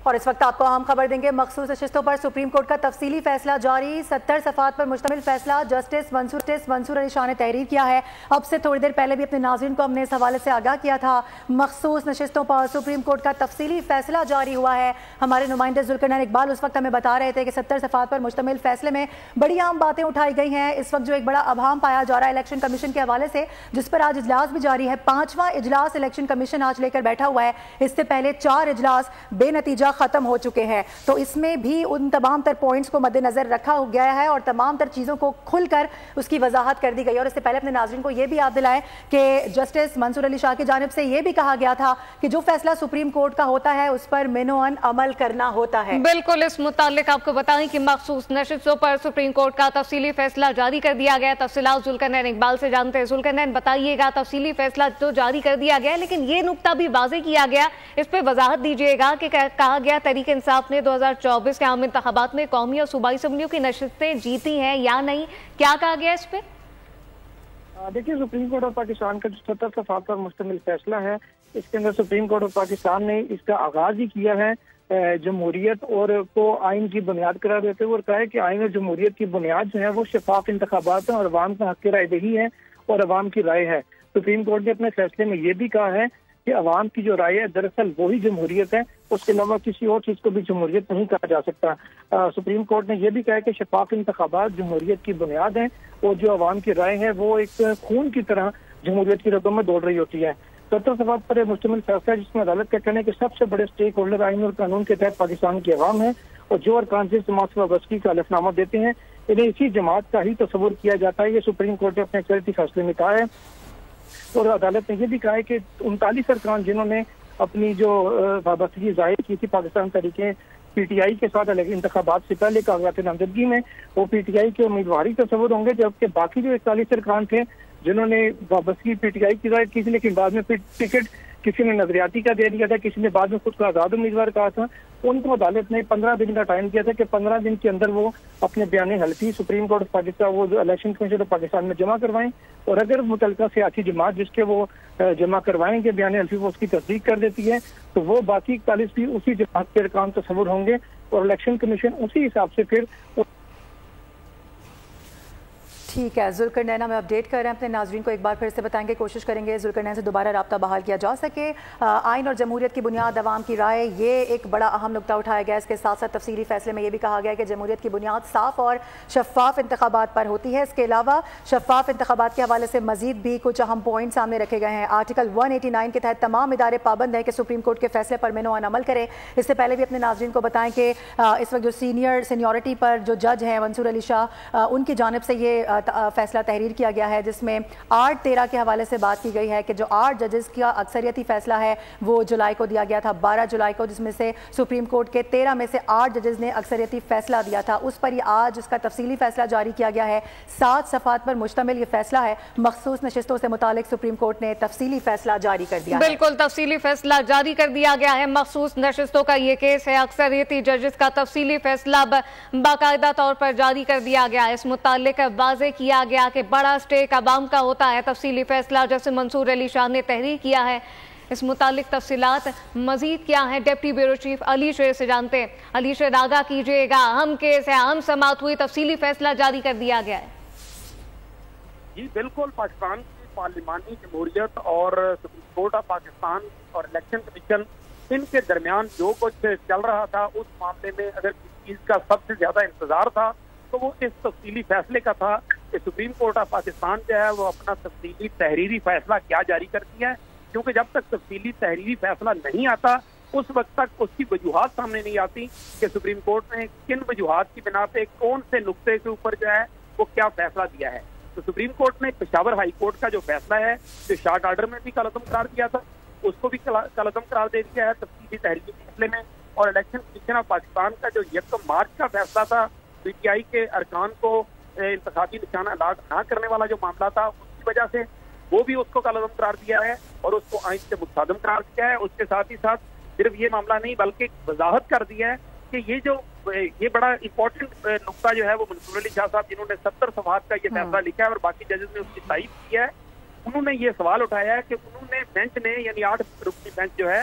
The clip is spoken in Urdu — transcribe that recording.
اور اس وقت آپ کو اہم خبر دیں گے، مخصوص نشستوں پر سپریم کورٹ کا تفصیلی فیصلہ جاری، 70 صفحات پر مشتمل فیصلہ جسٹس منصور علی شاہ نے تحریر کیا ہے۔ اب سے تھوڑی دیر پہلے بھی اپنے ناظرین کو ہم نے اس حوالے سے آگاہ کیا تھا، مخصوص نشستوں پر سپریم کورٹ کا تفصیلی فیصلہ جاری ہوا ہے۔ ہمارے نمائندے ذوالقرنین اقبال اس وقت ہمیں بتا رہے تھے کہ 70 صفحات پر مشتمل فیصلے میں بڑی اہم باتیں اٹھائی گئی ہیں۔ اس وقت جو ایک بڑا ابہام پایا جا رہا ہے الیکشن کمیشن کے حوالے سے، جس پر آج اجلاس بھی جاری ہے، 5واں اجلاس الیکشن کمیشن آج لے کر بیٹھا ہوا ہے۔ اس سے پہلے 4 اجلاس بے نتیجہ ختم ہو چکے ہیں، تو اس میں بھی ان تمام تر پوائنٹس کو مد نظر رکھا گیا ہے اور تمام تر چیزوں کو کھل کر اس کی وضاحت کر دی گئی۔ اور اس سے پہلے اپنے ناظرین کو یہ بھی یاد دلائیں کہ جسٹس منصور علی شاہ کی جانب سے یہ بھی کہا گیا تھا کہ جو فیصلہ سپریم کورٹ کا ہوتا ہے اس پر مینوان عمل کرنا ہوتا ہے۔ بالکل، اس متعلق آپ کو بتائیں کہ مخصوص نشستوں پر سپریم کورٹ کا تفصیلی فیصلہ جاری کر دیا گیا۔ تفصیلات ذوالقرنین اقبال سے جانتے ہیں۔ ذوالقرنین بتائیے گا، تفصیلی فیصلہ تو جاری کر دیا گیا لیکن یہ نقطہ بھی واضح کیا گیا، اس پہ وضاحت دیجیے گا کہ کہا گیا تحریک انصاف نے 2024 کے عام انتخابات میں قومی اور صوبائی اسمبلیوں کی نشستیں جیتی ہیں یا نہیں، کیا کہا گیا اس پہ؟ دیکھیے، سپریم کورٹ آف پاکستان کا جو 70 صفحات پر مشتمل فیصلہ ہے، اس کے اندر سپریم کورٹ آف پاکستان نے اس کا آغاز ہی کیا ہے جمہوریت اور کو آئین کی بنیاد قرار دیتے ہوئے، اور کہا ہے کہ آئین اور جمہوریت کی بنیاد جو ہے وہ شفاف انتخابات ہیں اور عوام کا حق رائے دہی ہے اور عوام کی رائے ہے۔ سپریم کورٹ نے اپنے فیصلے میں یہ بھی کہا ہے کہ عوام کی جو رائے ہے دراصل وہی جمہوریت ہے، اس کے علاوہ کسی اور چیز کو بھی جمہوریت نہیں کہا جا سکتا۔ سپریم کورٹ نے یہ بھی کہا کہ شفاف انتخابات جمہوریت کی بنیاد ہیں اور جو عوام کی رائے ہے وہ ایک خون کی طرح جمہوریت کی رگوں میں دوڑ رہی ہوتی ہے۔ 70 صفحات پر مشتمل فیصلہ جس میں عدالت کا کہنا ہے کہ سب سے بڑے اسٹیک ہولڈر آئین اور قانون کے تحت پاکستان کی عوام ہے اور جو ارکان سے جماعت سے وابستگی کا حلف نامہ دیتے ہیں انہیں اسی جماعت کا ہی تصور کیا جاتا ہے۔ یہ سپریم کورٹ نے اپنے اختیاری فیصلے میں کہا ہے، اور عدالت نے یہ بھی کہا ہے کہ 39 ارکان جنہوں نے اپنی جو وابستگی ظاہر کی تھی پاکستان تحریک پی ٹی آئی کے ساتھ انتخابات سے پہلے کاغذات نامزدگی میں، وہ پی ٹی آئی کے امیدواری تصور ہوں گے، جبکہ باقی جو 41 ارکان تھے جنہوں نے وابستگی پی ٹی آئی کی ظاہر کی تھی لیکن بعد میں ٹکٹ کسی نے نظریاتی کا دے دیا تھا، کسی نے بعد میں خود کو آزاد امیدوار کہا تھا، ان کو عدالت نے 15 دن کا ٹائم دیا تھا کہ 15 دن کے اندر وہ اپنے بیان حلفی سپریم کورٹ آف پاکستان وہ جو الیکشن کمیشن آف پاکستان میں جمع کروائیں، اور اگر متعلقہ سیاسی جماعت جس کے وہ جمع کروائیں گے بیان حلفی وہ اس کی تصدیق کر دیتی ہے تو وہ باقی 41 بھی اسی جماعت کے ارکان تصور ہوں گے اور الیکشن کمیشن اسی حساب سے پھر۔ ٹھیک ہے، ذوالقرنین ہمیں اپڈیٹ کر رہے ہیں، اپنے ناظرین کو ایک بار پھر سے بتائیں گے، کوشش کریں گے ذوالقرنین سے دوبارہ رابطہ بحال کیا جا سکے۔ آئین اور جمہوریت کی بنیاد عوام کی رائے، یہ ایک بڑا اہم نقطہ اٹھایا گیا۔ اس کے ساتھ ساتھ تفصیلی فیصلے میں یہ بھی کہا گیا کہ جمہوریت کی بنیاد صاف اور شفاف انتخابات پر ہوتی ہے۔ اس کے علاوہ شفاف انتخابات کے حوالے سے مزید بھی کچھ اہم پوائنٹ سامنے رکھے گئے ہیں۔ آرٹیکل 189 کے تحت تمام ادارے پابند ہیں کہ سپریم کورٹ کے فیصلے پر مینوان عمل کریں۔ اس سے پہلے بھی اپنے ناظرین کو بتائیں کہ اس وقت جو سینیورٹی پر جو جج ہیں منصور علی شاہ، ان کی جانب سے یہ فیصلہ تحریر کیا گیا ہے جس میں 8-13 کے حوالے سے بات کی گئی ہے کہ جو 8 ججز کا اکثریتی فیصلہ ہے وہ جولائی کو دیا گیا تھا، 12 جولائی کو، جس میں سے سپریم کورٹ کے 13 میں سے 8 ججز نے اکثریتی فیصلہ دیا تھا۔ اس پر یہ آج اس کا تفصیلی فیصلہ جاری کیا گیا ہے۔ 7 صفحات پر مشتمل یہ فیصلہ ہے۔ مخصوص نشستوں سے متعلق سپریم کورٹ نے تفصیلی فیصلہ جاری کر دیا ہے۔ بالکل، تفصیلی فیصلہ جاری کر دیا گیا ہے۔ مخصوص نشستوں کا یہ کیس ہے، اکثریتی ججز کا تفصیلی فیصلہ باقاعدہ طور پر جاری کر دیا گیا۔ اس متعلق واضح کیا گیا کہ بڑا اسٹیک عوام کا ہوتا ہے۔ تفصیلی فیصلہ جیسے منصور علی شاہ نے تحریر کیا ہے، اس متعلق تفصیلات مزید کیا ہیں ڈپٹی بیورو چیف علی شیر سے جانتے ہیں۔ علی شیر، آگاہ کیجئے گا، اہم کیس ہے، اہم سماعت ہوئی، تفصیلی فیصلہ جاری کر دیا گیا ہے۔ جی بالکل، پاکستان کی پارلیمانی جمہوریت اور سپریم کورٹ آف پاکستان اور الیکشن کمیشن، ان کے درمیان جو کچھ چل رہا تھا اس معاملے میں اگر کسی چیز کا سب سے زیادہ انتظار تھا تو وہ اس تفصیلی فیصلے کا تھا کہ سپریم کورٹ آف پاکستان جو ہے وہ اپنا تفصیلی تحریری فیصلہ کیا جاری کرتی ہے، کیونکہ جب تک تفصیلی تحریری فیصلہ نہیں آتا اس وقت تک اس کی وجوہات سامنے نہیں آتی کہ سپریم کورٹ نے کن وجوہات کی بنا پہ کون سے نقطے کے اوپر جو ہے وہ کیا فیصلہ دیا ہے۔ تو سپریم کورٹ نے پشاور ہائی کورٹ کا جو فیصلہ ہے جو شارٹ آرڈر میں بھی کالعدم قرار دیا تھا اس کو بھی کالعدم قرار دے دیا ہے تفصیلی تحریری فیصلے میں، اور الیکشن کمیشن آف پاکستان کا جو 1 مارچ کا فیصلہ تھا پی ٹی آئی کے ارکان کو انتخابی نشانہ الاٹ نہ کرنے والا جو معاملہ تھا اس کی وجہ سے وہ بھی اس کو کالعدم قرار دیا ہے اور اس کو آئین سے متصادم قرار دیا ہے۔ اس کے ساتھ ہی ساتھ صرف یہ معاملہ نہیں بلکہ وضاحت کر دیا ہے کہ یہ بڑا امپورٹنٹ نقطہ جو ہے وہ منصور علی شاہ صاحب جنہوں نے 70 صفحات کا یہ فیصلہ لکھا ہے اور باقی ججز نے اس کی تائید کی ہے، انہوں نے یہ سوال اٹھایا ہے کہ انہوں نے بینچ نے یعنی 8 رکنی بینچ جو ہے